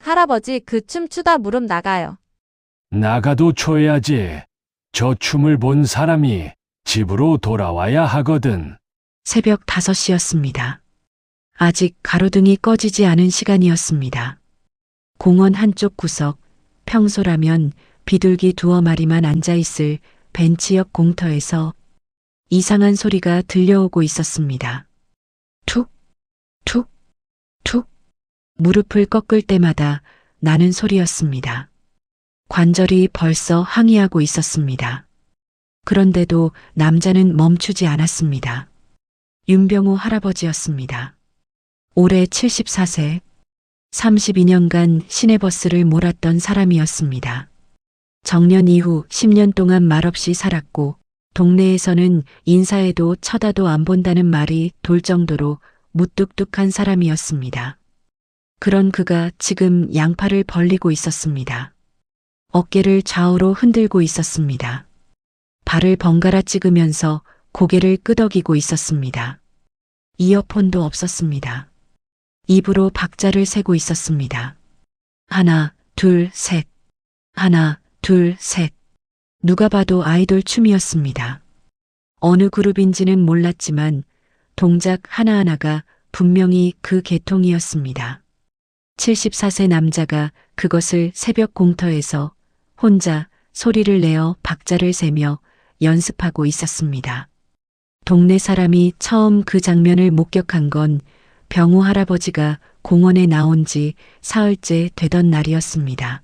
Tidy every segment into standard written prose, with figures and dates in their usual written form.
할아버지 그 춤 추다 무릎 나가요. 나가도 춰야지. 저 춤을 본 사람이 집으로 돌아와야 하거든. 새벽 5시였습니다. 아직 가로등이 꺼지지 않은 시간이었습니다. 공원 한쪽 구석, 평소라면 비둘기 2마리만 앉아있을 벤치 옆 공터에서 이상한 소리가 들려오고 있었습니다. 툭, 툭, 툭. 무릎을 꺾을 때마다 나는 소리였습니다. 관절이 벌써 항의하고 있었습니다. 그런데도 남자는 멈추지 않았습니다. 윤병우 할아버지였습니다. 올해 74세, 32년간 시내버스를 몰았던 사람이었습니다. 정년 이후 10년 동안 말없이 살았고 동네에서는 인사해도 쳐다도 안 본다는 말이 돌 정도로 무뚝뚝한 사람이었습니다. 그런 그가 지금 양팔을 벌리고 있었습니다. 어깨를 좌우로 흔들고 있었습니다. 발을 번갈아 찍으면서 고개를 끄덕이고 있었습니다. 이어폰도 없었습니다. 입으로 박자를 세고 있었습니다. 하나, 둘, 셋. 하나, 둘, 셋. 누가 봐도 아이돌 춤이었습니다. 어느 그룹인지는 몰랐지만 동작 하나하나가 분명히 그 계통이었습니다. 74세 남자가 그것을 새벽 공터에서 혼자 소리를 내어 박자를 세며 연습하고 있었습니다. 동네 사람이 처음 그 장면을 목격한 건 병우 할아버지가 공원에 나온 지 사흘째 되던 날이었습니다.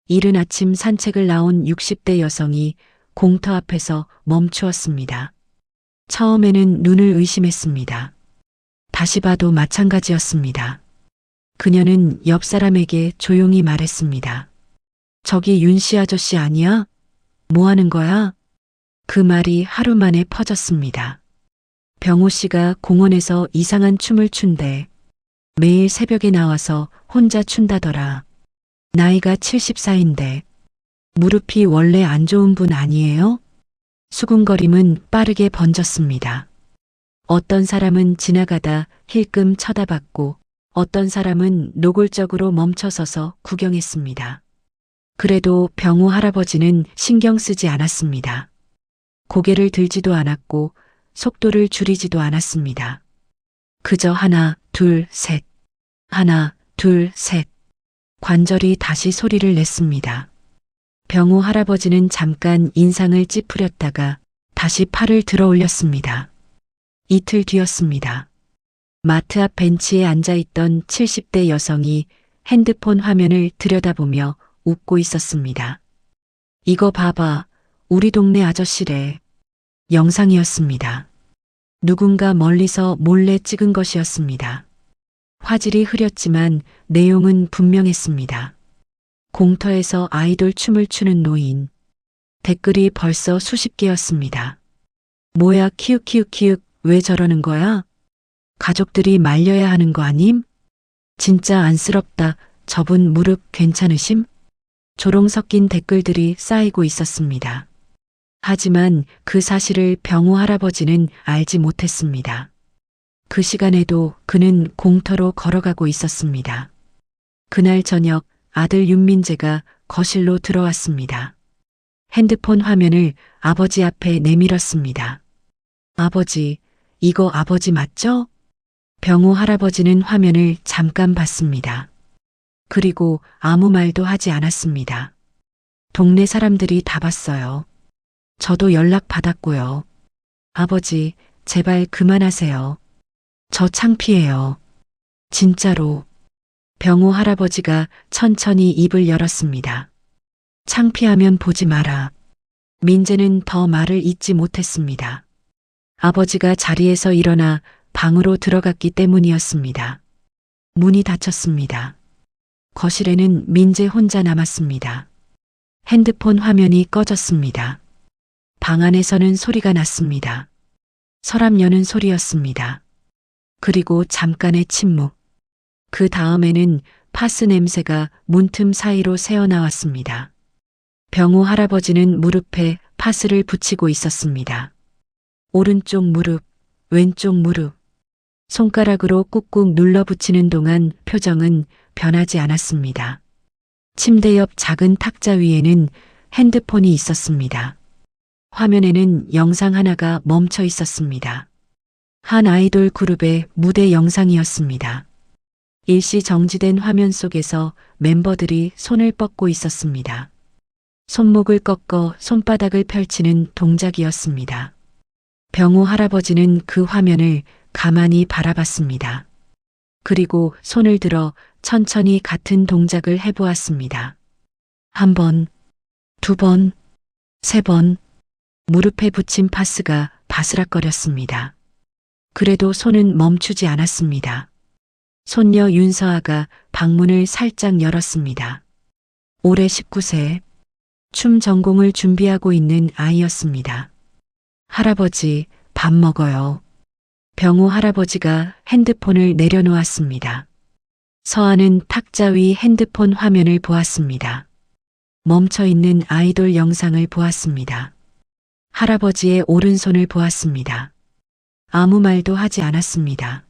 이른 아침 산책을 나온 60대 여성이 공터 앞에서 멈추었습니다. 처음에는 눈을 의심했습니다. 다시 봐도 마찬가지였습니다. 그녀는 옆 사람에게 조용히 말했습니다. 저기 윤씨 아저씨 아니야? 뭐 하는 거야? 그 말이 하루 만에 퍼졌습니다. 병우 씨가 공원에서 이상한 춤을 춘대. 매일 새벽에 나와서 혼자 춘다더라. 나이가 74인데 무릎이 원래 안 좋은 분 아니에요? 수군거림은 빠르게 번졌습니다. 어떤 사람은 지나가다 힐끔 쳐다봤고 어떤 사람은 노골적으로 멈춰서서 구경했습니다. 그래도 병우 할아버지는 신경 쓰지 않았습니다. 고개를 들지도 않았고 속도를 줄이지도 않았습니다. 그저 하나, 둘, 셋. 하나, 둘, 셋. 관절이 다시 소리를 냈습니다. 병우 할아버지는 잠깐 인상을 찌푸렸다가 다시 팔을 들어 올렸습니다. 이틀 뒤였습니다. 마트 앞 벤치에 앉아있던 70대 여성이 핸드폰 화면을 들여다보며 웃고 있었습니다. 이거 봐봐. 우리 동네 아저씨래. 영상이었습니다. 누군가 멀리서 몰래 찍은 것이었습니다. 화질이 흐렸지만 내용은 분명했습니다. 공터에서 아이돌 춤을 추는 노인. 댓글이 벌써 수십 개였습니다. 뭐야 키읔키읔키읔 왜 저러는 거야? 가족들이 말려야 하는 거 아님? 진짜 안쓰럽다. 저분 무릎 괜찮으심? 조롱 섞인 댓글들이 쌓이고 있었습니다. 하지만 그 사실을 병우 할아버지는 알지 못했습니다. 그 시간에도 그는 공터로 걸어가고 있었습니다. 그날 저녁 아들 윤민재가 거실로 들어왔습니다. 핸드폰 화면을 아버지 앞에 내밀었습니다. 아버지, 이거 아버지 맞죠? 병우 할아버지는 화면을 잠깐 봤습니다. 그리고 아무 말도 하지 않았습니다. 동네 사람들이 다 봤어요. 저도 연락 받았고요. 아버지, 제발 그만하세요. 저 창피해요. 진짜로. 병우 할아버지가 천천히 입을 열었습니다. 창피하면 보지 마라. 민재는 더 말을 잇지 못했습니다. 아버지가 자리에서 일어나 방으로 들어갔기 때문이었습니다. 문이 닫혔습니다. 거실에는 민재 혼자 남았습니다. 핸드폰 화면이 꺼졌습니다. 방 안에서는 소리가 났습니다. 서랍 여는 소리였습니다. 그리고 잠깐의 침묵. 그 다음에는 파스 냄새가 문틈 사이로 새어나왔습니다. 병우 할아버지는 무릎에 파스를 붙이고 있었습니다. 오른쪽 무릎, 왼쪽 무릎. 손가락으로 꾹꾹 눌러붙이는 동안 표정은 변하지 않았습니다. 침대 옆 작은 탁자 위에는 핸드폰이 있었습니다. 화면에는 영상 하나가 멈춰 있었습니다. 한 아이돌 그룹의 무대 영상이었습니다. 일시 정지된 화면 속에서 멤버들이 손을 뻗고 있었습니다. 손목을 꺾어 손바닥을 펼치는 동작이었습니다. 병호 할아버지는 그 화면을 가만히 바라봤습니다. 그리고 손을 들어 천천히 같은 동작을 해보았습니다. 한 번, 두 번, 세 번, 무릎에 붙인 파스가 바스락거렸습니다. 그래도 손은 멈추지 않았습니다. 손녀 윤서아가 방문을 살짝 열었습니다. 올해 19세, 춤 전공을 준비하고 있는 아이였습니다. 할아버지, 밥 먹어요. 병호 할아버지가 핸드폰을 내려놓았습니다. 서아는 탁자 위 핸드폰 화면을 보았습니다. 멈춰 있는 아이돌 영상을 보았습니다. 할아버지의 오른손을 보았습니다. 아무 말도 하지 않았습니다.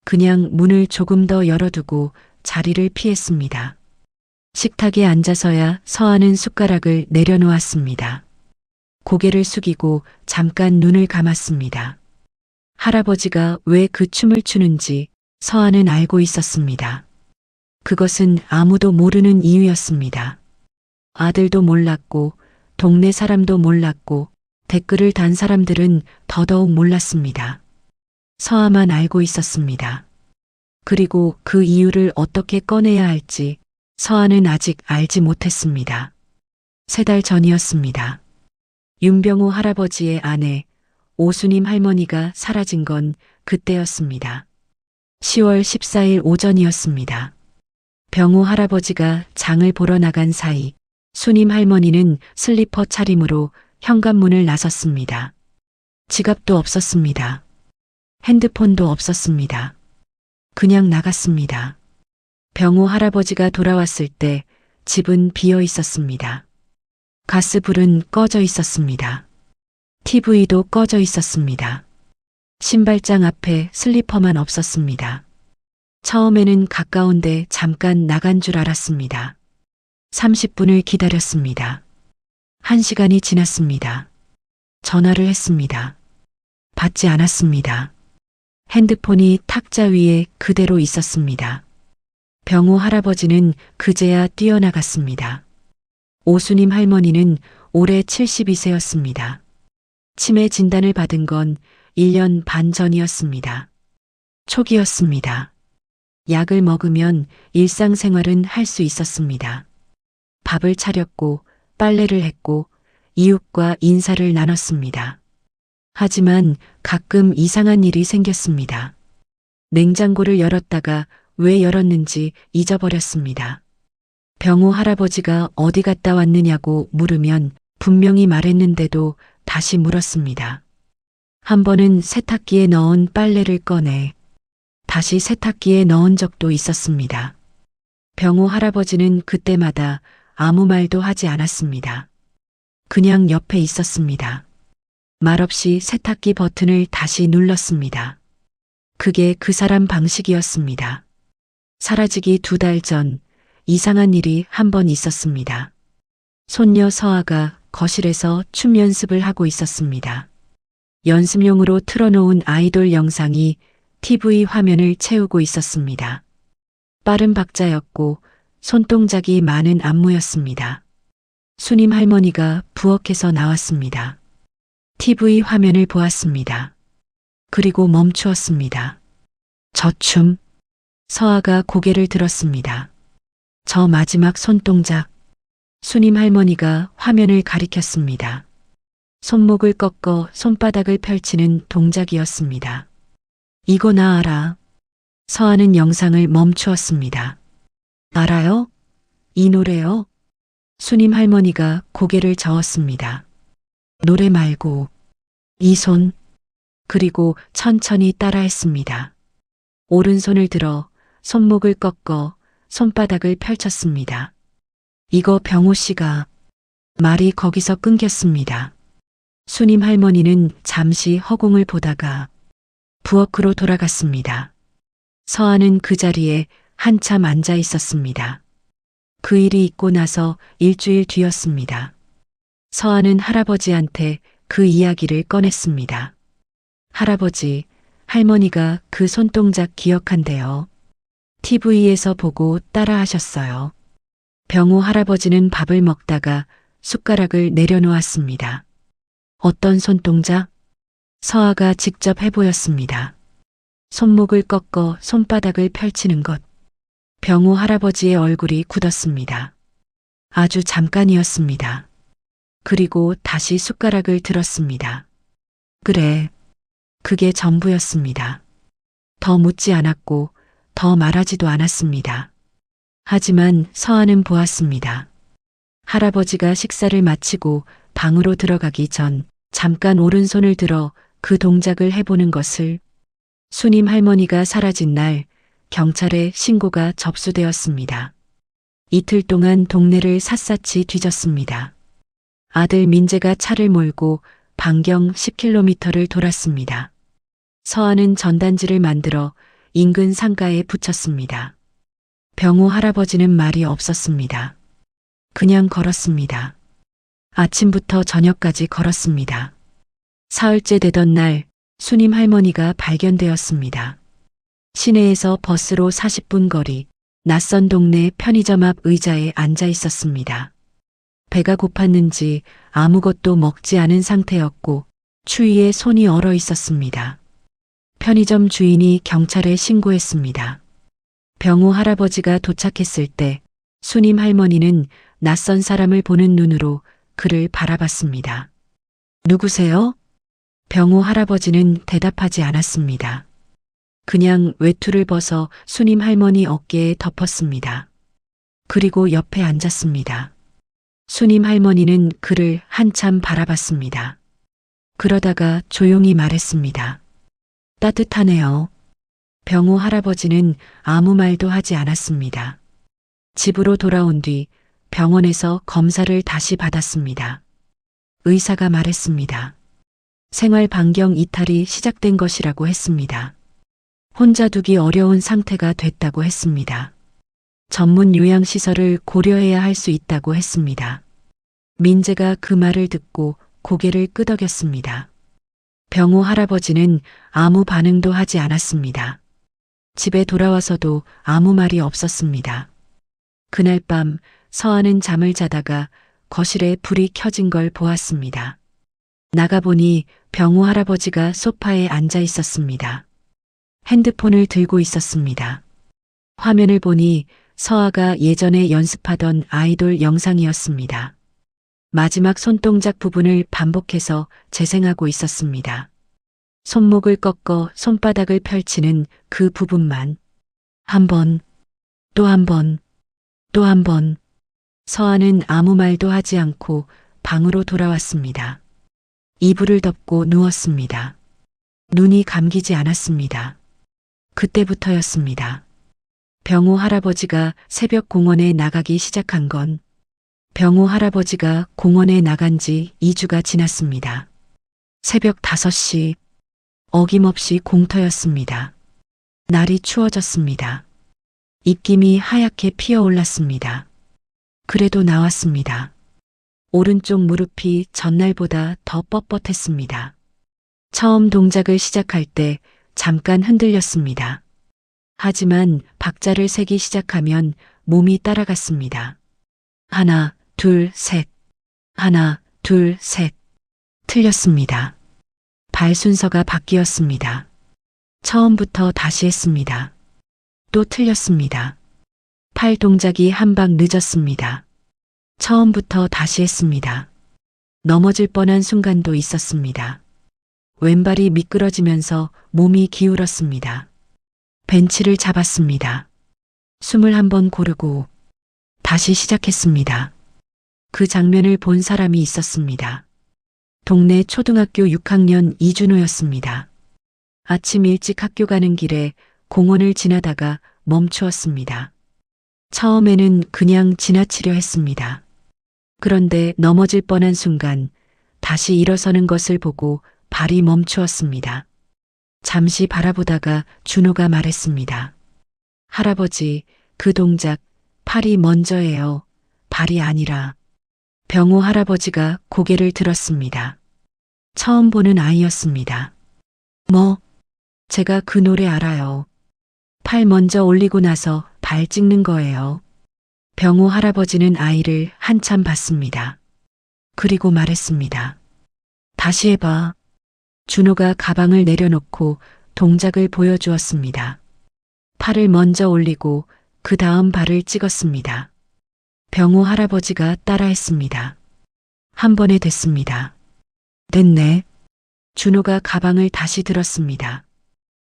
그냥 문을 조금 더 열어두고 자리를 피했습니다. 식탁에 앉아서야 서아는 숟가락을 내려놓았습니다. 고개를 숙이고 잠깐 눈을 감았습니다. 할아버지가 왜 그 춤을 추는지 서아는 알고 있었습니다. 그것은 아무도 모르는 이유였습니다. 아들도 몰랐고 동네 사람도 몰랐고 댓글을 단 사람들은 더더욱 몰랐습니다. 서아만 알고 있었습니다. 그리고 그 이유를 어떻게 꺼내야 할지 서아는 아직 알지 못했습니다. 3달 전이었습니다. 윤병호 할아버지의 아내 오수님 할머니가 사라진 건 그때였습니다. 10월 14일 오전이었습니다. 병호 할아버지가 장을 보러 나간 사이 수님 할머니는 슬리퍼 차림으로 현관문을 나섰습니다. 지갑도 없었습니다. 핸드폰도 없었습니다. 그냥 나갔습니다. 병호 할아버지가 돌아왔을 때 집은 비어 있었습니다. 가스불은 꺼져 있었습니다. TV도 꺼져 있었습니다. 신발장 앞에 슬리퍼만 없었습니다. 처음에는 가까운데 잠깐 나간 줄 알았습니다. 30분을 기다렸습니다. 1시간이 지났습니다. 전화를 했습니다. 받지 않았습니다. 핸드폰이 탁자 위에 그대로 있었습니다. 병호 할아버지는 그제야 뛰어나갔습니다. 오수님 할머니는 올해 72세였습니다. 치매 진단을 받은 건 1년 반 전이었습니다. 초기였습니다. 약을 먹으면 일상생활은 할 수 있었습니다. 밥을 차렸고 빨래를 했고 이웃과 인사를 나눴습니다. 하지만 가끔 이상한 일이 생겼습니다. 냉장고를 열었다가 왜 열었는지 잊어버렸습니다. 병호 할아버지가 어디 갔다 왔느냐고 물으면 분명히 말했는데도 다시 물었습니다. 한 번은 세탁기에 넣은 빨래를 꺼내 다시 세탁기에 넣은 적도 있었습니다. 병호 할아버지는 그때마다 아무 말도 하지 않았습니다. 그냥 옆에 있었습니다. 말없이 세탁기 버튼을 다시 눌렀습니다. 그게 그 사람 방식이었습니다. 사라지기 2달 전 이상한 일이 한 번 있었습니다. 손녀 서아가 거실에서 춤 연습을 하고 있었습니다. 연습용으로 틀어놓은 아이돌 영상이 TV 화면을 채우고 있었습니다. 빠른 박자였고 손동작이 많은 안무였습니다. 수님 할머니가 부엌에서 나왔습니다. TV 화면을 보았습니다. 그리고 멈추었습니다. 저 춤. 서아가 고개를 들었습니다. 저 마지막 손동작. 수님 할머니가 화면을 가리켰습니다. 손목을 꺾어 손바닥을 펼치는 동작이었습니다. 이거 나 알아. 서아는 영상을 멈추었습니다. 알아요? 이 노래요? 수님 할머니가 고개를 저었습니다. 노래 말고 이 손. 그리고 천천히 따라했습니다. 오른손을 들어 손목을 꺾어 손바닥을 펼쳤습니다. 이거 병호 씨가. 말이 거기서 끊겼습니다. 수님 할머니는 잠시 허공을 보다가 부엌으로 돌아갔습니다. 서아는 그 자리에 한참 앉아 있었습니다. 그 일이 있고 나서 일주일 뒤였습니다. 서아는 할아버지한테 그 이야기를 꺼냈습니다. 할아버지, 할머니가 그 손동작 기억한대요. TV에서 보고 따라 하셨어요. 병호 할아버지는 밥을 먹다가 숟가락을 내려놓았습니다. 어떤 손동작? 서아가 직접 해보였습니다. 손목을 꺾어 손바닥을 펼치는 것. 병호 할아버지의 얼굴이 굳었습니다. 아주 잠깐이었습니다. 그리고 다시 숟가락을 들었습니다. 그래. 그게 전부였습니다. 더 묻지 않았고 더 말하지도 않았습니다. 하지만 서아는 보았습니다. 할아버지가 식사를 마치고 방으로 들어가기 전 잠깐 오른손을 들어 그 동작을 해보는 것을. 수님 할머니가 사라진 날 경찰에 신고가 접수되었습니다. 이틀 동안 동네를 샅샅이 뒤졌습니다. 아들 민재가 차를 몰고 반경 10km를 돌았습니다. 서아는 전단지를 만들어 인근 상가에 붙였습니다. 병호 할아버지는 말이 없었습니다. 그냥 걸었습니다. 아침부터 저녁까지 걸었습니다. 사흘째 되던 날 수님 할머니가 발견되었습니다. 시내에서 버스로 40분 거리, 낯선 동네 편의점 앞 의자에 앉아 있었습니다. 배가 고팠는지 아무것도 먹지 않은 상태였고 추위에 손이 얼어 있었습니다. 편의점 주인이 경찰에 신고했습니다. 병호 할아버지가 도착했을 때 수님 할머니는 낯선 사람을 보는 눈으로 그를 바라봤습니다. 누구세요? 병호 할아버지는 대답하지 않았습니다. 그냥 외투를 벗어 수님 할머니 어깨에 덮었습니다. 그리고 옆에 앉았습니다. 수님 할머니는 그를 한참 바라봤습니다. 그러다가 조용히 말했습니다. 따뜻하네요. 병호 할아버지는 아무 말도 하지 않았습니다. 집으로 돌아온 뒤 병원에서 검사를 다시 받았습니다. 의사가 말했습니다. 생활 반경 이탈이 시작된 것이라고 했습니다. 혼자 두기 어려운 상태가 됐다고 했습니다. 전문 요양시설을 고려해야 할 수 있다고 했습니다. 민재가 그 말을 듣고 고개를 끄덕였습니다. 병호 할아버지는 아무 반응도 하지 않았습니다. 집에 돌아와서도 아무 말이 없었습니다. 그날 밤 서아는 잠을 자다가 거실에 불이 켜진 걸 보았습니다. 나가보니 병호 할아버지가 소파에 앉아 있었습니다. 핸드폰을 들고 있었습니다. 화면을 보니 서아가 예전에 연습하던 아이돌 영상이었습니다. 마지막 손동작 부분을 반복해서 재생하고 있었습니다. 손목을 꺾어 손바닥을 펼치는 그 부분만. 한 번, 또 한 번, 또 한 번. 서아는 아무 말도 하지 않고 방으로 돌아왔습니다. 이불을 덮고 누웠습니다. 눈이 감기지 않았습니다. 그때부터였습니다. 병호 할아버지가 새벽 공원에 나가기 시작한 건 병호 할아버지가 공원에 나간 지 2주가 지났습니다. 새벽 5시 어김없이 공터였습니다. 날이 추워졌습니다. 입김이 하얗게 피어올랐습니다. 그래도 나왔습니다. 오른쪽 무릎이 전날보다 더 뻣뻣했습니다. 처음 동작을 시작할 때 잠깐 흔들렸습니다. 하지만 박자를 세기 시작하면 몸이 따라갔습니다. 하나, 둘, 셋. 하나, 둘, 셋. 틀렸습니다. 발 순서가 바뀌었습니다. 처음부터 다시 했습니다. 또 틀렸습니다. 팔 동작이 한 방 늦었습니다. 처음부터 다시 했습니다. 넘어질 뻔한 순간도 있었습니다. 왼발이 미끄러지면서 몸이 기울었습니다. 벤치를 잡았습니다. 숨을 한번 고르고 다시 시작했습니다. 그 장면을 본 사람이 있었습니다. 동네 초등학교 6학년 이준호였습니다. 아침 일찍 학교 가는 길에 공원을 지나다가 멈추었습니다. 처음에는 그냥 지나치려 했습니다. 그런데 넘어질 뻔한 순간 다시 일어서는 것을 보고 발이 멈추었습니다. 잠시 바라보다가 준호가 말했습니다. 할아버지, 그 동작, 팔이 먼저예요. 발이 아니라. 병호 할아버지가 고개를 들었습니다. 처음 보는 아이였습니다. 뭐? 제가 그 노래 알아요. 팔 먼저 올리고 나서 발 찍는 거예요. 병호 할아버지는 아이를 한참 봤습니다. 그리고 말했습니다. 다시 해봐. 준호가 가방을 내려놓고 동작을 보여주었습니다. 팔을 먼저 올리고 그 다음 발을 찍었습니다. 병호 할아버지가 따라했습니다. 한 번에 됐습니다. 됐네. 준호가 가방을 다시 들었습니다.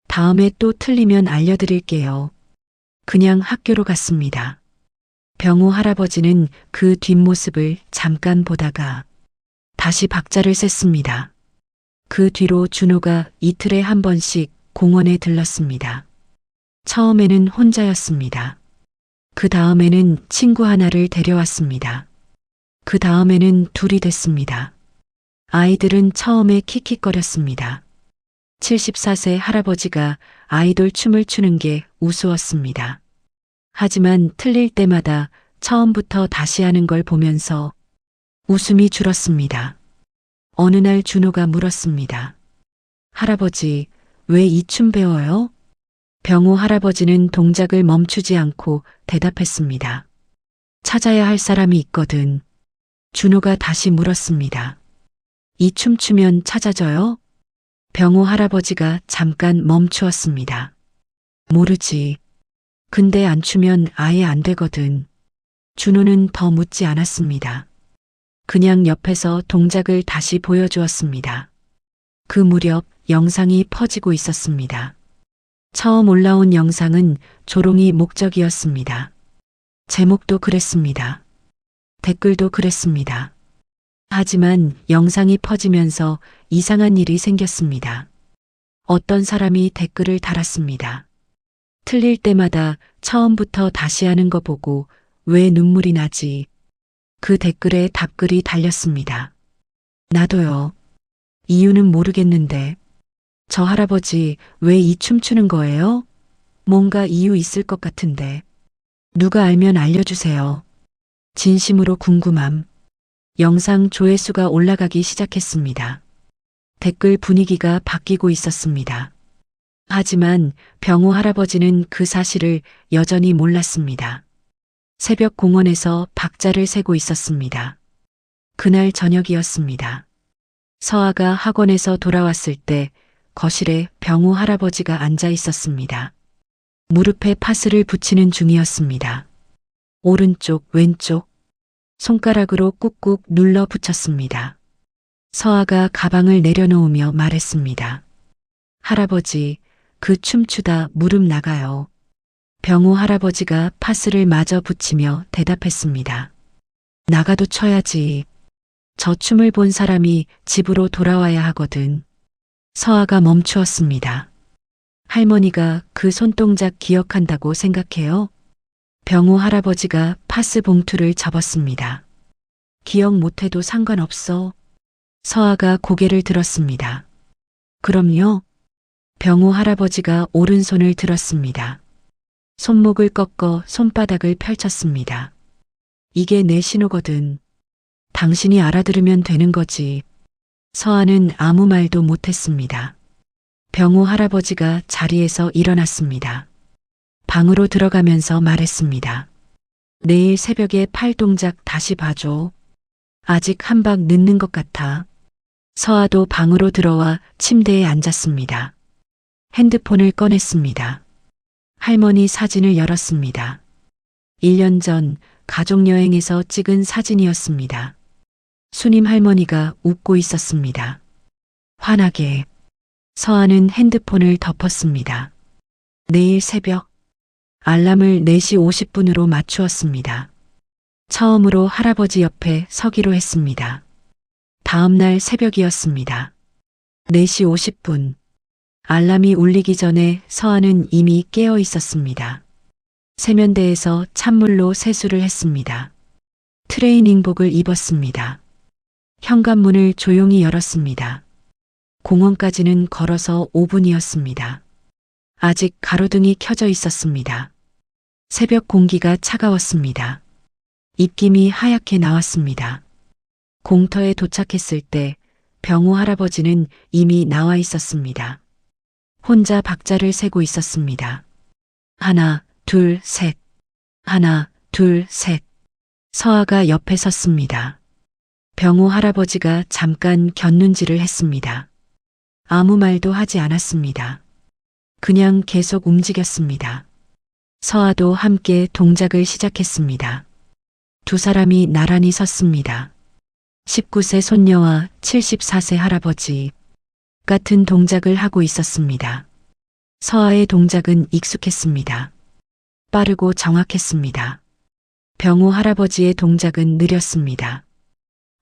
다음에 또 틀리면 알려드릴게요. 그냥 학교로 갔습니다. 병호 할아버지는 그 뒷모습을 잠깐 보다가 다시 박자를 셌습니다. 그 뒤로 준호가 이틀에 한 번씩 공원에 들렀습니다. 처음에는 혼자였습니다. 그 다음에는 친구 하나를 데려왔습니다. 그 다음에는 둘이 됐습니다. 아이들은 처음에 킥킥거렸습니다. 74세 할아버지가 아이돌 춤을 추는 게 우스웠습니다. 하지만 틀릴 때마다 처음부터 다시 하는 걸 보면서 웃음이 줄었습니다. 어느 날 준호가 물었습니다. 할아버지, 왜 이 춤 배워요? 병호 할아버지는 동작을 멈추지 않고 대답했습니다. 찾아야 할 사람이 있거든. 준호가 다시 물었습니다. 이 춤 추면 찾아져요? 병호 할아버지가 잠깐 멈추었습니다. 모르지. 근데 안 추면 아예 안 되거든. 준호는 더 묻지 않았습니다. 그냥 옆에서 동작을 다시 보여주었습니다. 그 무렵 영상이 퍼지고 있었습니다. 처음 올라온 영상은 조롱이 목적이었습니다. 제목도 그랬습니다. 댓글도 그랬습니다. 하지만 영상이 퍼지면서 이상한 일이 생겼습니다. 어떤 사람이 댓글을 달았습니다. 틀릴 때마다 처음부터 다시 하는 거 보고 왜 눈물이 나지? 그 댓글에 답글이 달렸습니다. 나도요. 이유는 모르겠는데. 저 할아버지 왜 이 춤추는 거예요? 뭔가 이유 있을 것 같은데. 누가 알면 알려주세요. 진심으로 궁금함. 영상 조회수가 올라가기 시작했습니다. 댓글 분위기가 바뀌고 있었습니다. 하지만 병호 할아버지는 그 사실을 여전히 몰랐습니다. 새벽 공원에서 박자를 세고 있었습니다. 그날 저녁이었습니다. 서아가 학원에서 돌아왔을 때 거실에 병호 할아버지가 앉아 있었습니다. 무릎에 파스를 붙이는 중이었습니다. 오른쪽, 왼쪽, 손가락으로 꾹꾹 눌러 붙였습니다. 서아가 가방을 내려놓으며 말했습니다. 할아버지, 그 춤추다 무릎 나가요. 병호 할아버지가 파스를 마저 붙이며 대답했습니다. 나가도 쳐야지. 저 춤을 본 사람이 집으로 돌아와야 하거든. 서아가 멈추었습니다. 할머니가 그 손동작 기억한다고 생각해요? 병호 할아버지가 파스 봉투를 접었습니다. 기억 못해도 상관없어. 서아가 고개를 들었습니다. 그럼요. 병호 할아버지가 오른손을 들었습니다. 손목을 꺾어 손바닥을 펼쳤습니다. 이게 내 신호거든. 당신이 알아들으면 되는 거지. 서아는 아무 말도 못했습니다. 병호 할아버지가 자리에서 일어났습니다. 방으로 들어가면서 말했습니다. 내일 새벽에 팔 동작 다시 봐줘. 아직 한 박 늦는 것 같아. 서아도 방으로 들어와 침대에 앉았습니다. 핸드폰을 꺼냈습니다. 할머니 사진을 열었습니다. 1년 전 가족여행에서 찍은 사진이었습니다. 수님 할머니가 웃고 있었습니다. 환하게. 서아는 핸드폰을 덮었습니다. 내일 새벽 알람을 4시 50분으로 맞추었습니다. 처음으로 할아버지 옆에 서기로 했습니다. 다음 날 새벽이었습니다. 4시 50분. 알람이 울리기 전에 서아는 이미 깨어 있었습니다. 세면대에서 찬물로 세수를 했습니다. 트레이닝복을 입었습니다. 현관문을 조용히 열었습니다. 공원까지는 걸어서 5분이었습니다. 아직 가로등이 켜져 있었습니다. 새벽 공기가 차가웠습니다. 입김이 하얗게 나왔습니다. 공터에 도착했을 때 병호 할아버지는 이미 나와 있었습니다. 혼자 박자를 세고 있었습니다. 하나, 둘, 셋. 하나, 둘, 셋. 서아가 옆에 섰습니다. 병호 할아버지가 잠깐 곁눈질을 했습니다. 아무 말도 하지 않았습니다. 그냥 계속 움직였습니다. 서아도 함께 동작을 시작했습니다. 두 사람이 나란히 섰습니다. 19세 손녀와 74세 할아버지 같은 동작을 하고 있었습니다. 서아의 동작은 익숙했습니다. 빠르고 정확했습니다. 병호 할아버지의 동작은 느렸습니다.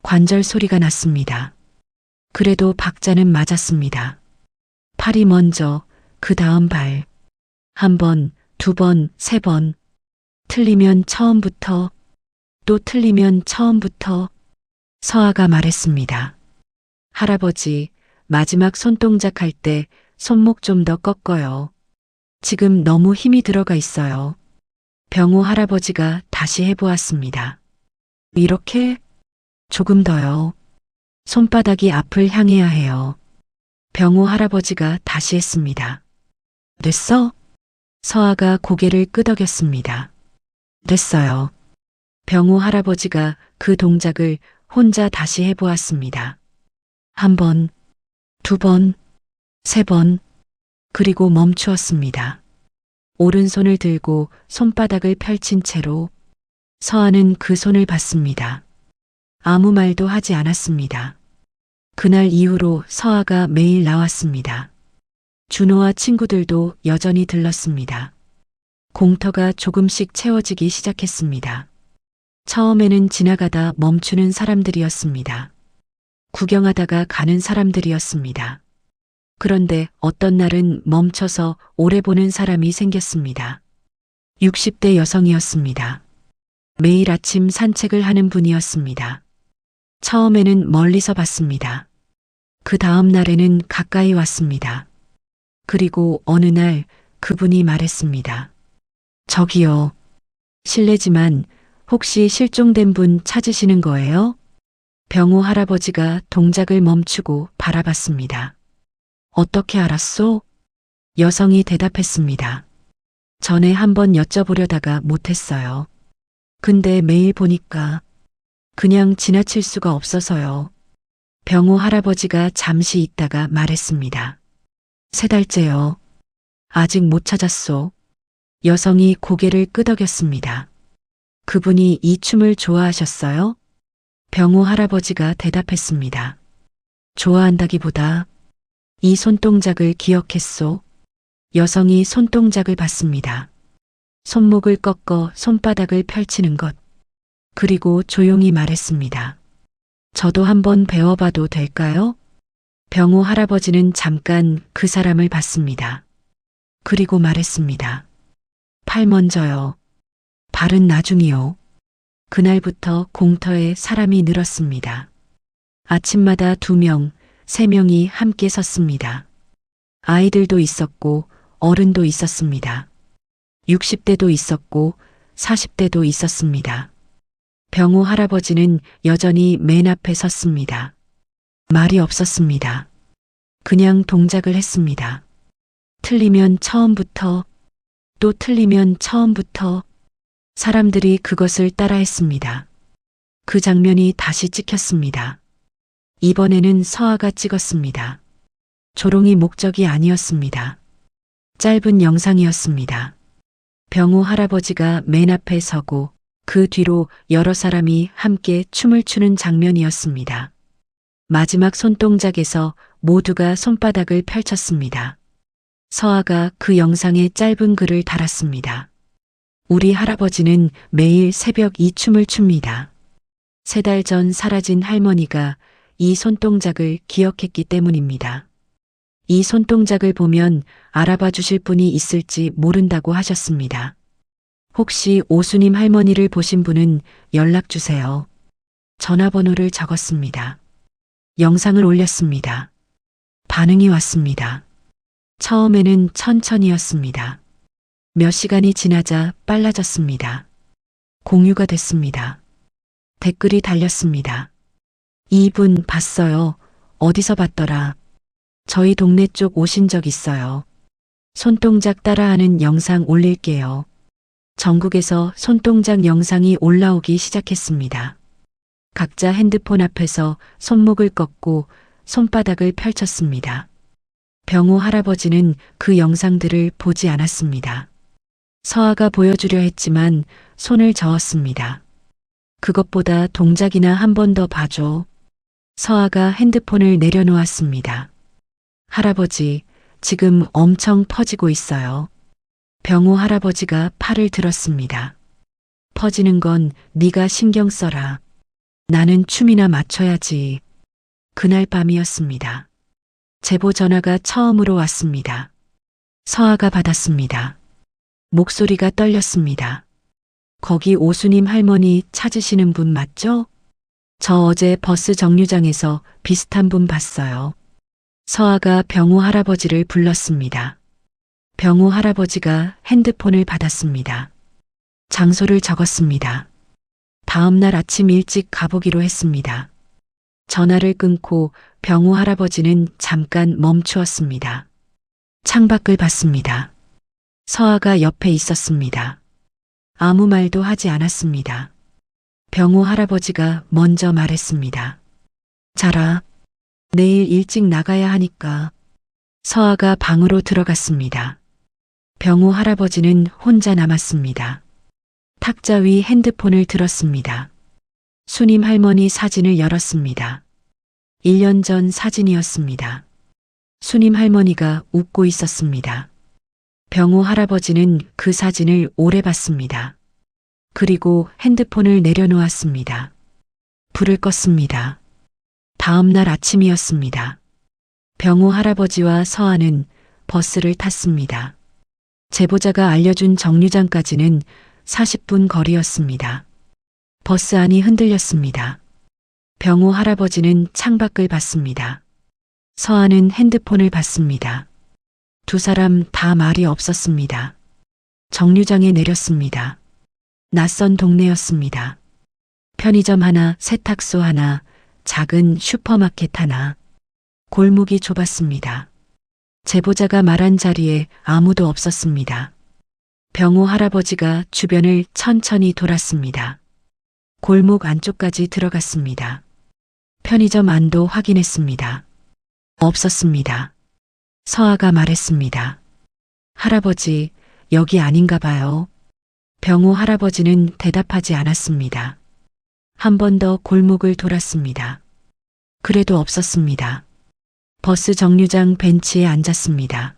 관절 소리가 났습니다. 그래도 박자는 맞았습니다. 팔이 먼저, 그 다음 발. 한 번, 두 번, 세 번. 틀리면 처음부터, 또 틀리면 처음부터. 서아가 말했습니다. 할아버지, 마지막 손동작 할 때 손목 좀 더 꺾어요. 지금 너무 힘이 들어가 있어요. 병호 할아버지가 다시 해보았습니다. 이렇게? 조금 더요. 손바닥이 앞을 향해야 해요. 병호 할아버지가 다시 했습니다. 됐어? 서아가 고개를 끄덕였습니다. 됐어요. 병호 할아버지가 그 동작을 혼자 다시 해보았습니다. 한 번, 두 번, 세 번, 그리고 멈추었습니다. 오른손을 들고 손바닥을 펼친 채로 서아는 그 손을 봤습니다. 아무 말도 하지 않았습니다. 그날 이후로 서아가 매일 나왔습니다. 준호와 친구들도 여전히 들렀습니다. 공터가 조금씩 채워지기 시작했습니다. 처음에는 지나가다 멈추는 사람들이었습니다. 구경하다가 가는 사람들이었습니다. 그런데 어떤 날은 멈춰서 오래 보는 사람이 생겼습니다. 60대 여성이었습니다. 매일 아침 산책을 하는 분이었습니다. 처음에는 멀리서 봤습니다. 그 다음 날에는 가까이 왔습니다. 그리고 어느 날 그분이 말했습니다. 저기요. 실례지만 혹시 실종된 분 찾으시는 거예요? 병호 할아버지가 동작을 멈추고 바라봤습니다. 어떻게 알았소? 여성이 대답했습니다. 전에 한번 여쭤보려다가 못했어요. 근데 매일 보니까 그냥 지나칠 수가 없어서요. 병호 할아버지가 잠시 있다가 말했습니다. 3달째요. 아직 못 찾았소. 여성이 고개를 끄덕였습니다. 그분이 이 춤을 좋아하셨어요? 병호 할아버지가 대답했습니다. 좋아한다기보다 이 손동작을 기억했소. 여성이 손동작을 봤습니다. 손목을 꺾어 손바닥을 펼치는 것. 그리고 조용히 말했습니다. 저도 한번 배워봐도 될까요? 병호 할아버지는 잠깐 그 사람을 봤습니다. 그리고 말했습니다. 팔 먼저요. 발은 나중이요. 그날부터 공터에 사람이 늘었습니다. 아침마다 2명, 3명이 함께 섰습니다. 아이들도 있었고 어른도 있었습니다. 60대도 있었고 40대도 있었습니다. 병호 할아버지는 여전히 맨 앞에 섰습니다. 말이 없었습니다. 그냥 동작을 했습니다. 틀리면 처음부터, 또 틀리면 처음부터. 사람들이 그것을 따라했습니다. 그 장면이 다시 찍혔습니다. 이번에는 서아가 찍었습니다. 조롱이 목적이 아니었습니다. 짧은 영상이었습니다. 병호 할아버지가 맨 앞에 서고 그 뒤로 여러 사람이 함께 춤을 추는 장면이었습니다. 마지막 손동작에서 모두가 손바닥을 펼쳤습니다. 서아가 그 영상에 짧은 글을 달았습니다. 우리 할아버지는 매일 새벽 이 춤을 춥니다. 3달 전 사라진 할머니가 이 손동작을 기억했기 때문입니다. 이 손동작을 보면 알아봐 주실 분이 있을지 모른다고 하셨습니다. 혹시 오수님 할머니를 보신 분은 연락 주세요. 전화번호를 적었습니다. 영상을 올렸습니다. 반응이 왔습니다. 처음에는 천천히였습니다. 몇 시간이 지나자 빨라졌습니다. 공유가 됐습니다. 댓글이 달렸습니다. 이분 봤어요. 어디서 봤더라. 저희 동네 쪽 오신 적 있어요. 손동작 따라하는 영상 올릴게요. 전국에서 손동작 영상이 올라오기 시작했습니다. 각자 핸드폰 앞에서 손목을 꺾고 손바닥을 펼쳤습니다. 병호 할아버지는 그 영상들을 보지 않았습니다. 서아가 보여주려 했지만 손을 저었습니다. 그것보다 동작이나 한 번 더 봐줘. 서아가 핸드폰을 내려놓았습니다. 할아버지, 지금 엄청 퍼지고 있어요. 병호 할아버지가 팔을 들었습니다. 퍼지는 건 네가 신경 써라. 나는 춤이나 맞춰야지. 그날 밤이었습니다. 제보 전화가 처음으로 왔습니다. 서아가 받았습니다. 목소리가 떨렸습니다. 거기 오수님 할머니 찾으시는 분 맞죠? 저 어제 버스 정류장에서 비슷한 분 봤어요. 서아가 병호 할아버지를 불렀습니다. 병호 할아버지가 핸드폰을 받았습니다. 장소를 적었습니다. 다음 날 아침 일찍 가보기로 했습니다. 전화를 끊고 병호 할아버지는 잠깐 멈추었습니다. 창밖을 봤습니다. 서아가 옆에 있었습니다. 아무 말도 하지 않았습니다. 병호 할아버지가 먼저 말했습니다. 자라, 내일 일찍 나가야 하니까. 서아가 방으로 들어갔습니다. 병호 할아버지는 혼자 남았습니다. 탁자 위 핸드폰을 들었습니다. 수님 할머니 사진을 열었습니다. 1년 전 사진이었습니다. 수님 할머니가 웃고 있었습니다. 병호 할아버지는 그 사진을 오래 봤습니다. 그리고 핸드폰을 내려놓았습니다. 불을 껐습니다. 다음 날 아침이었습니다. 병호 할아버지와 서아는 버스를 탔습니다. 제보자가 알려준 정류장까지는 40분 거리였습니다. 버스 안이 흔들렸습니다. 병호 할아버지는 창밖을 봤습니다. 서아는 핸드폰을 봤습니다. 두 사람 다 말이 없었습니다. 정류장에 내렸습니다. 낯선 동네였습니다. 편의점 하나, 세탁소 하나, 작은 슈퍼마켓 하나. 골목이 좁았습니다. 제보자가 말한 자리에 아무도 없었습니다. 병호 할아버지가 주변을 천천히 돌았습니다. 골목 안쪽까지 들어갔습니다. 편의점 안도 확인했습니다. 없었습니다. 서아가 말했습니다. 할아버지, 여기 아닌가 봐요. 병호 할아버지는 대답하지 않았습니다. 한 번 더 골목을 돌았습니다. 그래도 없었습니다. 버스 정류장 벤치에 앉았습니다.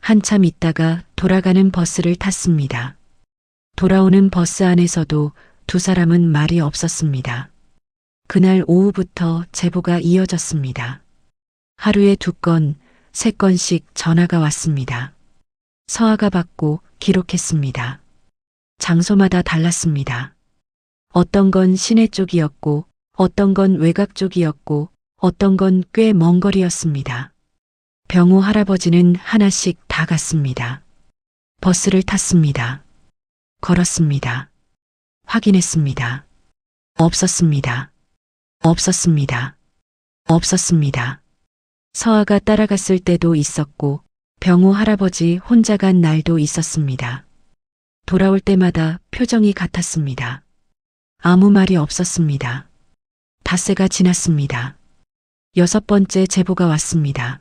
한참 있다가 돌아가는 버스를 탔습니다. 돌아오는 버스 안에서도 두 사람은 말이 없었습니다. 그날 오후부터 제보가 이어졌습니다. 하루에 2건, 3건씩 전화가 왔습니다. 서아가 받고 기록했습니다. 장소마다 달랐습니다. 어떤 건 시내 쪽이었고, 어떤 건 외곽 쪽이었고, 어떤 건 꽤 먼 거리였습니다. 병호 할아버지는 하나씩 다 갔습니다. 버스를 탔습니다. 걸었습니다. 확인했습니다. 없었습니다. 없었습니다. 없었습니다. 서아가 따라갔을 때도 있었고, 병호 할아버지 혼자 간 날도 있었습니다. 돌아올 때마다 표정이 같았습니다. 아무 말이 없었습니다. 닷새가 지났습니다. 6번째 제보가 왔습니다.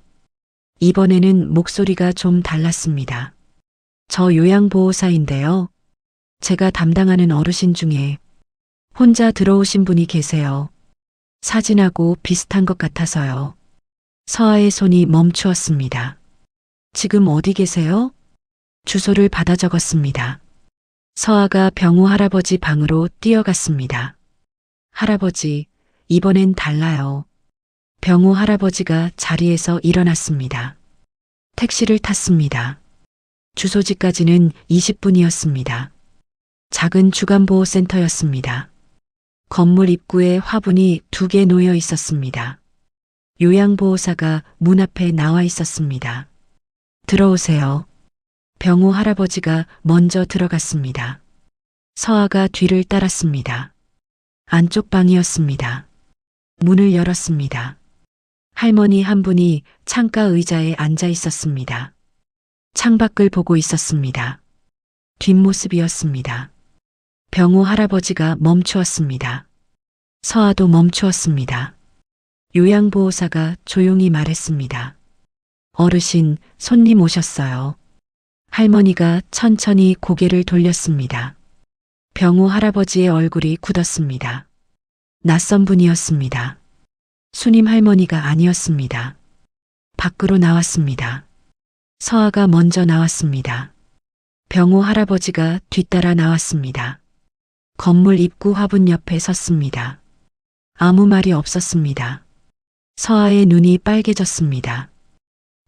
이번에는 목소리가 좀 달랐습니다. 저 요양보호사인데요. 제가 담당하는 어르신 중에 혼자 들어오신 분이 계세요. 사진하고 비슷한 것 같아서요. 서아의 손이 멈추었습니다. 지금 어디 계세요? 주소를 받아 적었습니다. 서아가 병호 할아버지 방으로 뛰어갔습니다. 할아버지, 이번엔 달라요. 병호 할아버지가 자리에서 일어났습니다. 택시를 탔습니다. 주소지까지는 20분이었습니다. 작은 주간보호센터였습니다. 건물 입구에 화분이 2개 놓여 있었습니다. 요양보호사가 문 앞에 나와 있었습니다. 들어오세요. 병호 할아버지가 먼저 들어갔습니다. 서아가 뒤를 따랐습니다. 안쪽 방이었습니다. 문을 열었습니다. 할머니 한 분이 창가 의자에 앉아 있었습니다. 창밖을 보고 있었습니다. 뒷모습이었습니다. 병호 할아버지가 멈추었습니다. 서아도 멈추었습니다. 요양보호사가 조용히 말했습니다. 어르신, 손님 오셨어요. 할머니가 천천히 고개를 돌렸습니다. 병호 할아버지의 얼굴이 굳었습니다. 낯선 분이었습니다. 수님 할머니가 아니었습니다. 밖으로 나왔습니다. 서아가 먼저 나왔습니다. 병호 할아버지가 뒤따라 나왔습니다. 건물 입구 화분 옆에 섰습니다. 아무 말이 없었습니다. 서아의 눈이 빨개졌습니다.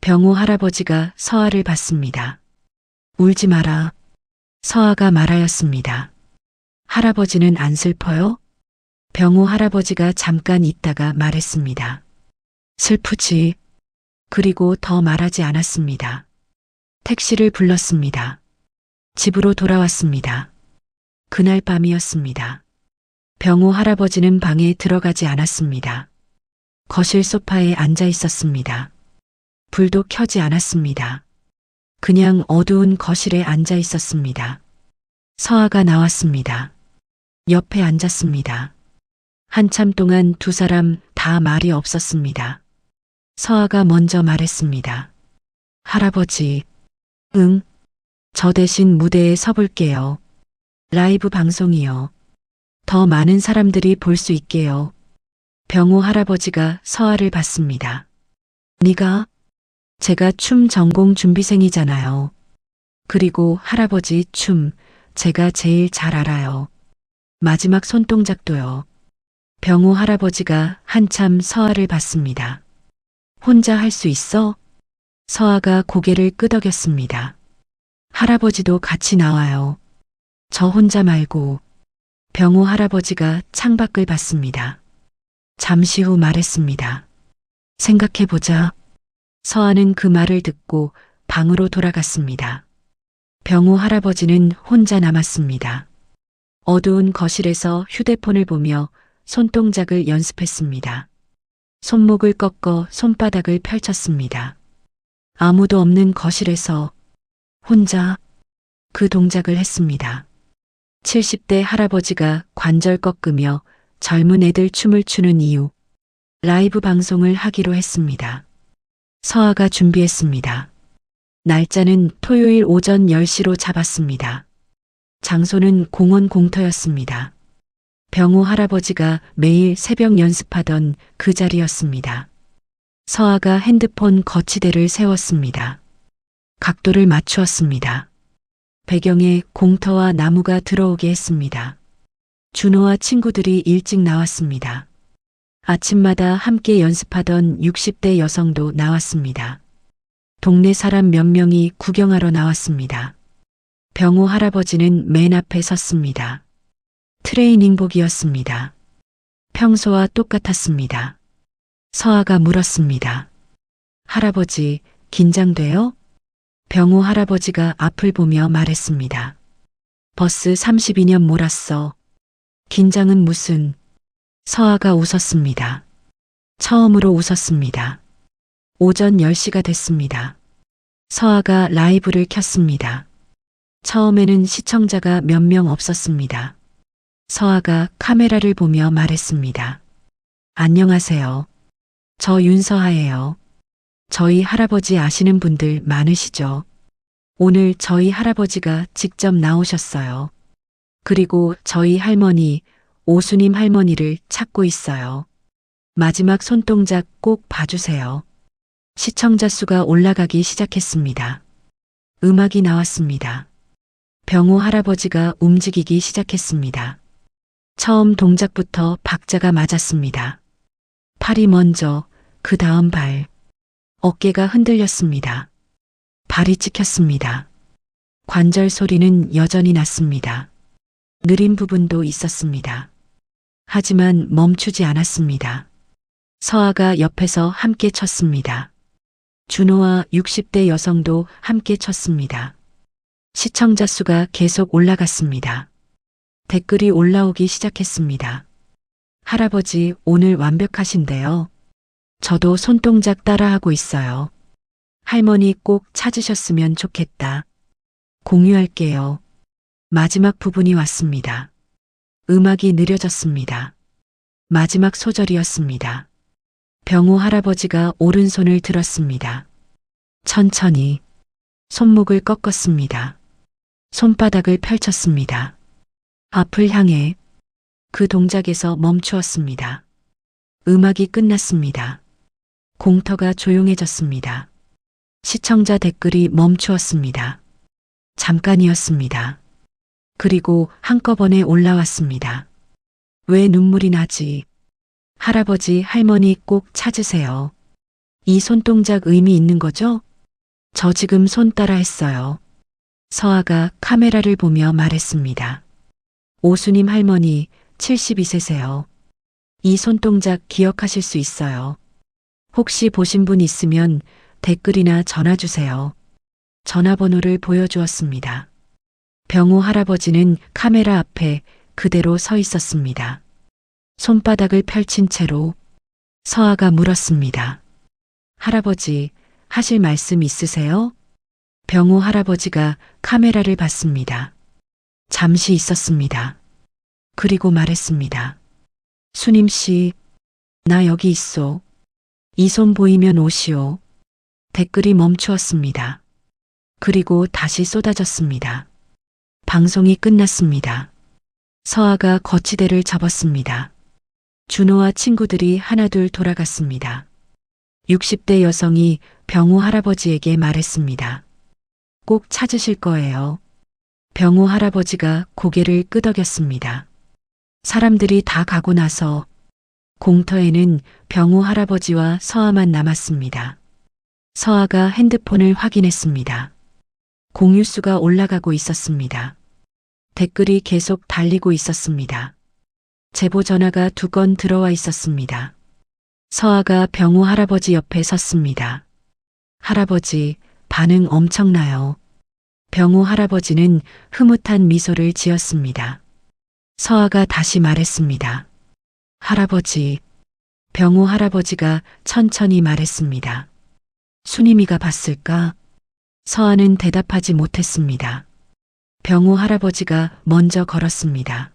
병호 할아버지가 서아를 봤습니다. 울지 마라. 서아가 말하였습니다. 할아버지는 안 슬퍼요? 병호 할아버지가 잠깐 있다가 말했습니다. 슬프지. 그리고 더 말하지 않았습니다. 택시를 불렀습니다. 집으로 돌아왔습니다. 그날 밤이었습니다. 병호 할아버지는 방에 들어가지 않았습니다. 거실 소파에 앉아 있었습니다. 불도 켜지 않았습니다. 그냥 어두운 거실에 앉아 있었습니다. 서아가 나왔습니다. 옆에 앉았습니다. 한참 동안 두 사람 다 말이 없었습니다. 서아가 먼저 말했습니다. 할아버지, 응, 저 대신 무대에 서볼게요. 라이브 방송이요. 더 많은 사람들이 볼 수 있게요. 병호 할아버지가 서아를 봤습니다. 네가? 제가 춤 전공 준비생이잖아요. 그리고 할아버지 춤 제가 제일 잘 알아요. 마지막 손동작도요. 병호 할아버지가 한참 서아를 봤습니다. 혼자 할 수 있어? 서아가 고개를 끄덕였습니다. 할아버지도 같이 나와요. 저 혼자 말고. 병호 할아버지가 창밖을 봤습니다. 잠시 후 말했습니다. 생각해보자. 서아는 그 말을 듣고 방으로 돌아갔습니다. 병호 할아버지는 혼자 남았습니다. 어두운 거실에서 휴대폰을 보며 손동작을 연습했습니다. 손목을 꺾어 손바닥을 펼쳤습니다. 아무도 없는 거실에서 혼자 그 동작을 했습니다. 70대 할아버지가 관절 꺾으며 젊은 애들 춤을 추는 이유. 라이브 방송을 하기로 했습니다. 서아가 준비했습니다. 날짜는 토요일 오전 10시로 잡았습니다. 장소는 공원 공터였습니다. 병호 할아버지가 매일 새벽 연습하던 그 자리였습니다. 서아가 핸드폰 거치대를 세웠습니다. 각도를 맞추었습니다. 배경에 공터와 나무가 들어오게 했습니다. 준호와 친구들이 일찍 나왔습니다. 아침마다 함께 연습하던 60대 여성도 나왔습니다. 동네 사람 몇 명이 구경하러 나왔습니다. 병호 할아버지는 맨 앞에 섰습니다. 트레이닝복이었습니다. 평소와 똑같았습니다. 서아가 물었습니다. 할아버지, 긴장돼요? 병호 할아버지가 앞을 보며 말했습니다. 버스 32년 몰았어. 긴장은 무슨. 서아가 웃었습니다. 처음으로 웃었습니다. 오전 10시가 됐습니다. 서아가 라이브를 켰습니다. 처음에는 시청자가 몇 명 없었습니다. 서아가 카메라를 보며 말했습니다. 안녕하세요. 저 윤서아예요. 저희 할아버지 아시는 분들 많으시죠? 오늘 저희 할아버지가 직접 나오셨어요. 그리고 저희 할머니, 오수님 할머니를 찾고 있어요. 마지막 손동작 꼭 봐주세요. 시청자 수가 올라가기 시작했습니다. 음악이 나왔습니다. 병호 할아버지가 움직이기 시작했습니다. 처음 동작부터 박자가 맞았습니다. 팔이 먼저, 그 다음 발. 어깨가 흔들렸습니다. 발이 찍혔습니다. 관절 소리는 여전히 났습니다. 느린 부분도 있었습니다. 하지만 멈추지 않았습니다. 서아가 옆에서 함께 쳤습니다. 준호와 60대 여성도 함께 쳤습니다. 시청자 수가 계속 올라갔습니다. 댓글이 올라오기 시작했습니다. 할아버지, 오늘 완벽하신데요. 저도 손동작 따라하고 있어요. 할머니 꼭 찾으셨으면 좋겠다. 공유할게요. 마지막 부분이 왔습니다. 음악이 느려졌습니다. 마지막 소절이었습니다. 병우 할아버지가 오른손을 들었습니다. 천천히 손목을 꺾었습니다. 손바닥을 펼쳤습니다. 앞을 향해 그 동작에서 멈추었습니다. 음악이 끝났습니다. 공터가 조용해졌습니다. 시청자 댓글이 멈추었습니다. 잠깐이었습니다. 그리고 한꺼번에 올라왔습니다. 왜 눈물이 나지? 할아버지, 할머니 꼭 찾으세요. 이 손동작 의미 있는 거죠? 저 지금 손 따라 했어요. 서아가 카메라를 보며 말했습니다. 오수님 할머니 72세세요. 이 손동작 기억하실 수 있어요. 혹시 보신 분 있으면 댓글이나 전화 주세요. 전화번호를 보여주었습니다. 병우 할아버지는 카메라 앞에 그대로 서 있었습니다. 손바닥을 펼친 채로 서아가 물었습니다. 할아버지, 하실 말씀 있으세요? 병우 할아버지가 카메라를 봤습니다. 잠시 있었습니다. 그리고 말했습니다. 수님 씨, 나 여기 있소. 이 손 보이면 오시오. 댓글이 멈추었습니다. 그리고 다시 쏟아졌습니다. 방송이 끝났습니다. 서아가 거치대를 접었습니다. 준호와 친구들이 하나둘 돌아갔습니다. 60대 여성이 병우 할아버지에게 말했습니다. 꼭 찾으실 거예요. 병우 할아버지가 고개를 끄덕였습니다. 사람들이 다 가고 나서 공터에는 병우 할아버지와 서아만 남았습니다. 서아가 핸드폰을 확인했습니다. 공유수가 올라가고 있었습니다. 댓글이 계속 달리고 있었습니다. 제보 전화가 2건 들어와 있었습니다. 서아가 병우 할아버지 옆에 섰습니다. 할아버지, 반응 엄청나요. 병우 할아버지는 흐뭇한 미소를 지었습니다. 서아가 다시 말했습니다. 할아버지, 병우 할아버지가 천천히 말했습니다. 수님이가 봤을까? 서아는 대답하지 못했습니다. 병우 할아버지가 먼저 걸었습니다.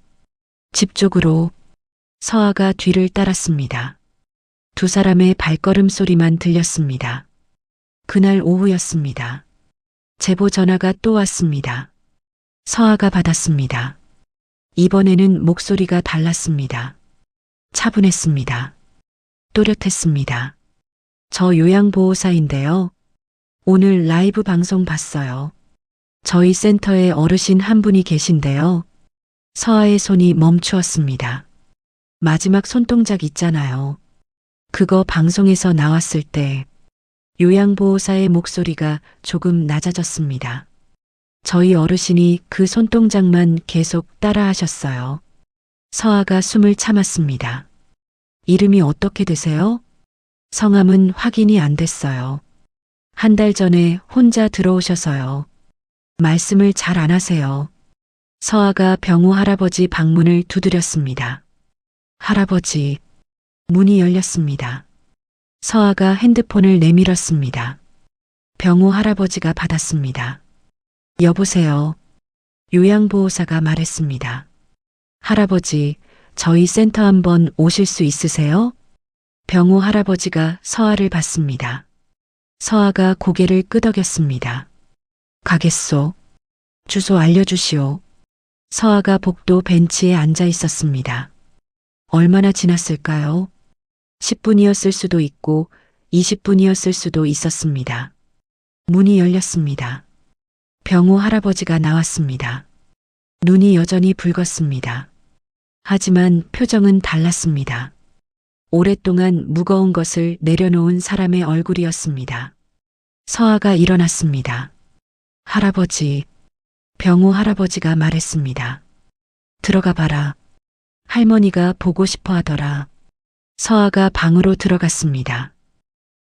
집 쪽으로. 서아가 뒤를 따랐습니다. 2 사람의 발걸음 소리만 들렸습니다. 그날 오후였습니다. 제보 전화가 또 왔습니다. 서아가 받았습니다. 이번에는 목소리가 달랐습니다. 차분했습니다. 또렷했습니다. 저 요양보호사인데요. 오늘 라이브 방송 봤어요. 저희 센터에 어르신 한 분이 계신데요. 서아의 손이 멈추었습니다. 마지막 손동작 있잖아요. 그거 방송에서 나왔을 때 요양보호사의 목소리가 조금 낮아졌습니다. 저희 어르신이 그 손동작만 계속 따라 하셨어요. 서아가 숨을 참았습니다. 이름이 어떻게 되세요? 성함은 확인이 안 됐어요. 1달 전에 혼자 들어오셔서요. 말씀을 잘 안 하세요. 서아가 병우 할아버지 방문을 두드렸습니다. 할아버지, 문이 열렸습니다. 서아가 핸드폰을 내밀었습니다. 병우 할아버지가 받았습니다. 여보세요. 요양보호사가 말했습니다. 할아버지, 저희 센터 한번 오실 수 있으세요? 병우 할아버지가 서아를 봤습니다. 서아가 고개를 끄덕였습니다. 가겠소. 주소 알려주시오. 서아가 복도 벤치에 앉아 있었습니다. 얼마나 지났을까요? 10분이었을 수도 있고 20분이었을 수도 있었습니다. 문이 열렸습니다. 병우 할아버지가 나왔습니다. 눈이 여전히 붉었습니다. 하지만 표정은 달랐습니다. 오랫동안 무거운 것을 내려놓은 사람의 얼굴이었습니다. 서아가 일어났습니다. 할아버지, 병우 할아버지가 말했습니다. 들어가 봐라. 할머니가 보고 싶어 하더라. 서아가 방으로 들어갔습니다.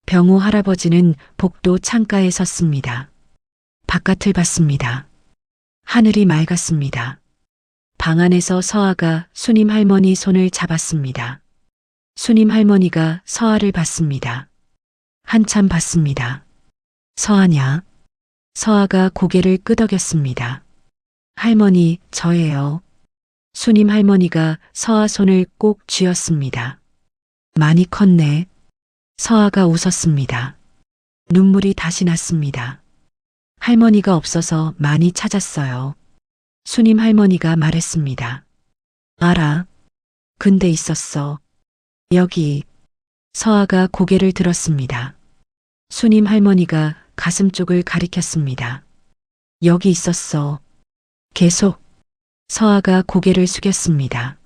병호 할아버지는 복도 창가에 섰습니다. 바깥을 봤습니다. 하늘이 맑았습니다. 방 안에서 서아가 수님 할머니 손을 잡았습니다. 수님 할머니가 서아를 봤습니다. 한참 봤습니다. 서아냐? 서아가 고개를 끄덕였습니다. 할머니, 저예요. 수님 할머니가 서아 손을 꼭 쥐었습니다. 많이 컸네. 서아가 웃었습니다. 눈물이 다시 났습니다. 할머니가 없어서 많이 찾았어요. 수님 할머니가 말했습니다. 알아. 근데 있었어. 여기. 서아가 고개를 들었습니다. 수님 할머니가 가슴 쪽을 가리켰습니다. 여기 있었어. 계속. 서아가 고개를 숙였습니다.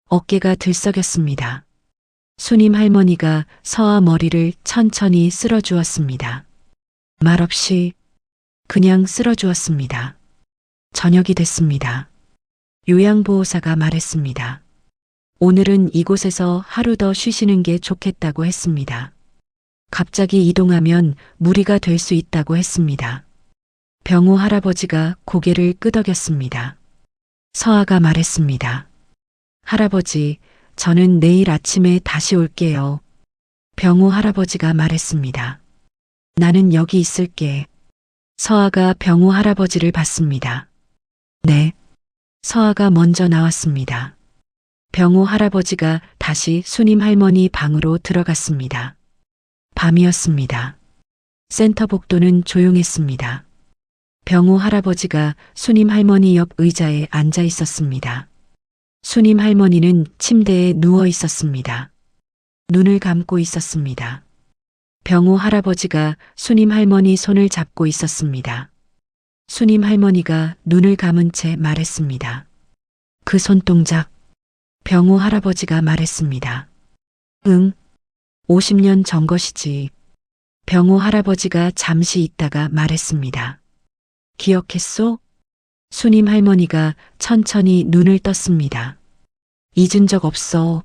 어깨가 들썩였습니다. 수님 할머니가 서아 머리를 천천히 쓸어주었습니다. 말없이 그냥 쓸어주었습니다. 저녁이 됐습니다. 요양보호사가 말했습니다. 오늘은 이곳에서 하루 더 쉬시는 게 좋겠다고 했습니다. 갑자기 이동하면 무리가 될 수 있다고 했습니다. 병호 할아버지가 고개를 끄덕였습니다. 서아가 말했습니다. 할아버지, 저는 내일 아침에 다시 올게요. 병호 할아버지가 말했습니다. 나는 여기 있을게. 서아가 병호 할아버지를 봤습니다. 네. 서아가 먼저 나왔습니다. 병호 할아버지가 다시 수님 할머니 방으로 들어갔습니다. 밤이었습니다. 센터 복도는 조용했습니다. 병호 할아버지가 수님 할머니 옆 의자에 앉아 있었습니다. 수님 할머니는 침대에 누워 있었습니다. 눈을 감고 있었습니다. 병호 할아버지가 수님 할머니 손을 잡고 있었습니다. 수님 할머니가 눈을 감은 채 말했습니다. 그 손동작. 병호 할아버지가 말했습니다. 응. 50년 전 것이지. 병호 할아버지가 잠시 있다가 말했습니다. 기억했소? 수님 할머니가 천천히 눈을 떴습니다. 잊은 적 없어.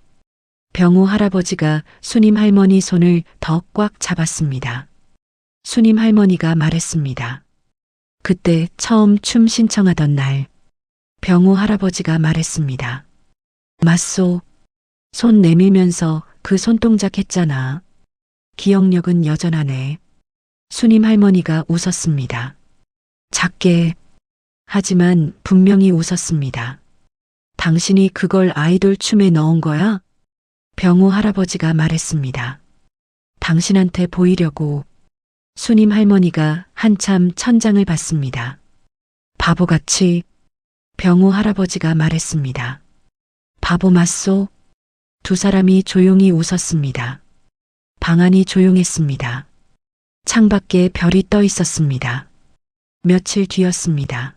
병호 할아버지가 수님 할머니 손을 더 꽉 잡았습니다. 수님 할머니가 말했습니다. 그때 처음 춤 신청하던 날. 병호 할아버지가 말했습니다. 맞소. 손 내밀면서 그 손동작 했잖아. 기억력은 여전하네. 수님 할머니가 웃었습니다. 작게. 하지만 분명히 웃었습니다. 당신이 그걸 아이돌 춤에 넣은 거야? 병호 할아버지가 말했습니다. 당신한테 보이려고. 수님 할머니가 한참 천장을 봤습니다. 바보같이. 병호 할아버지가 말했습니다. 바보 맞소? 두 사람이 조용히 웃었습니다. 방 안이 조용했습니다. 창밖에 별이 떠 있었습니다. 며칠 뒤였습니다.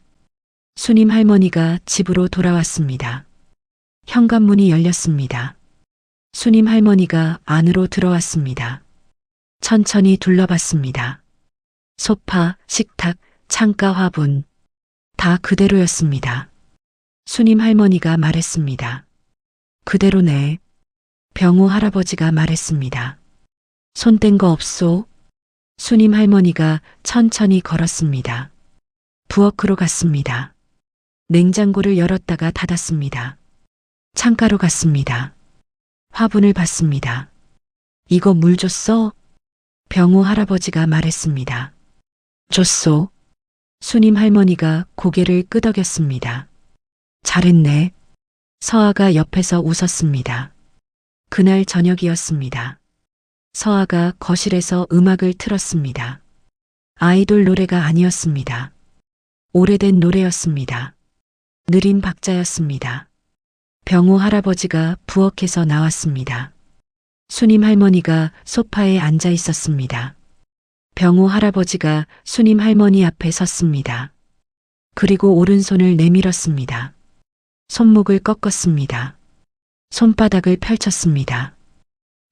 수님 할머니가 집으로 돌아왔습니다. 현관문이 열렸습니다. 수님 할머니가 안으로 들어왔습니다. 천천히 둘러봤습니다. 소파, 식탁, 창가 화분. 다 그대로였습니다. 수님 할머니가 말했습니다. 그대로네. 병호 할아버지가 말했습니다. 손 뗀 거 없소? 수님 할머니가 천천히 걸었습니다. 부엌으로 갔습니다. 냉장고를 열었다가 닫았습니다. 창가로 갔습니다. 화분을 봤습니다. 이거 물 줬어? 병호 할아버지가 말했습니다. 줬소. 수님 할머니가 고개를 끄덕였습니다. 잘했네. 서아가 옆에서 웃었습니다. 그날 저녁이었습니다. 서아가 거실에서 음악을 틀었습니다. 아이돌 노래가 아니었습니다. 오래된 노래였습니다. 느린 박자였습니다. 병호 할아버지가 부엌에서 나왔습니다. 수님 할머니가 소파에 앉아 있었습니다. 병호 할아버지가 수님 할머니 앞에 섰습니다. 그리고 오른손을 내밀었습니다. 손목을 꺾었습니다. 손바닥을 펼쳤습니다.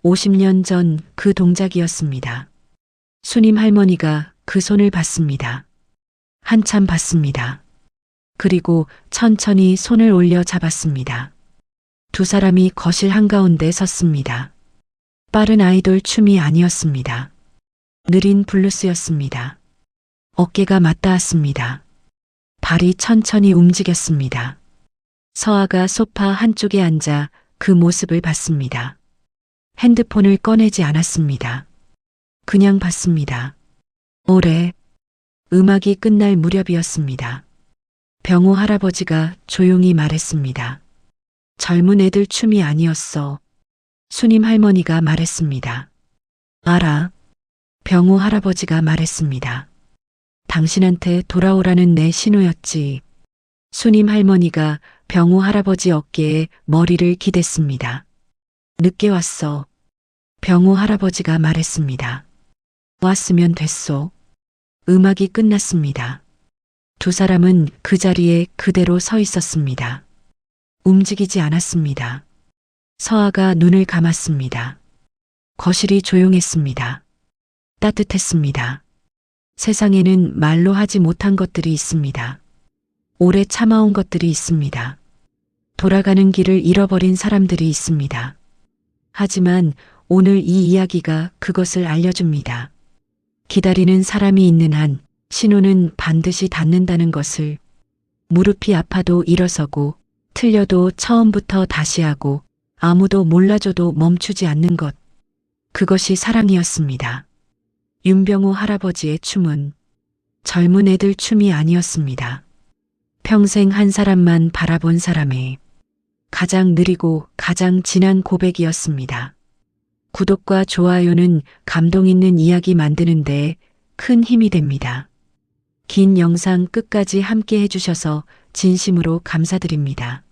50년 전 그 동작이었습니다. 수님 할머니가 그 손을 봤습니다. 한참 봤습니다. 그리고 천천히 손을 올려 잡았습니다. 두 사람이 거실 한가운데 섰습니다. 빠른 아이돌 춤이 아니었습니다. 느린 블루스였습니다. 어깨가 맞닿았습니다. 발이 천천히 움직였습니다. 서아가 소파 한쪽에 앉아 그 모습을 봤습니다. 핸드폰을 꺼내지 않았습니다. 그냥 봤습니다. 오래 음악이 끝날 무렵이었습니다. 병호 할아버지가 조용히 말했습니다. 젊은 애들 춤이 아니었어. 수님 할머니가 말했습니다. 알아. 병호 할아버지가 말했습니다. 당신한테 돌아오라는 내 신호였지. 수님 할머니가 병호 할아버지 어깨에 머리를 기댔습니다. 늦게 왔어. 병호 할아버지가 말했습니다. 왔으면 됐소. 음악이 끝났습니다. 두 사람은 그 자리에 그대로 서 있었습니다. 움직이지 않았습니다. 서아가 눈을 감았습니다. 거실이 조용했습니다. 따뜻했습니다. 세상에는 말로 하지 못한 것들이 있습니다. 오래 참아온 것들이 있습니다. 돌아가는 길을 잃어버린 사람들이 있습니다. 하지만 오늘 이 이야기가 그것을 알려줍니다. 기다리는 사람이 있는 한 신호는 반드시 닿는다는 것을, 무릎이 아파도 일어서고 틀려도 처음부터 다시 하고 아무도 몰라줘도 멈추지 않는 것, 그것이 사랑이었습니다. 윤병호 할아버지의 춤은 젊은 애들 춤이 아니었습니다. 평생 한 사람만 바라본 사람의 가장 느리고 가장 진한 고백이었습니다. 구독과 좋아요는 감동 있는 이야기 만드는 데 큰 힘이 됩니다. 긴 영상 끝까지 함께 해주셔서 진심으로 감사드립니다.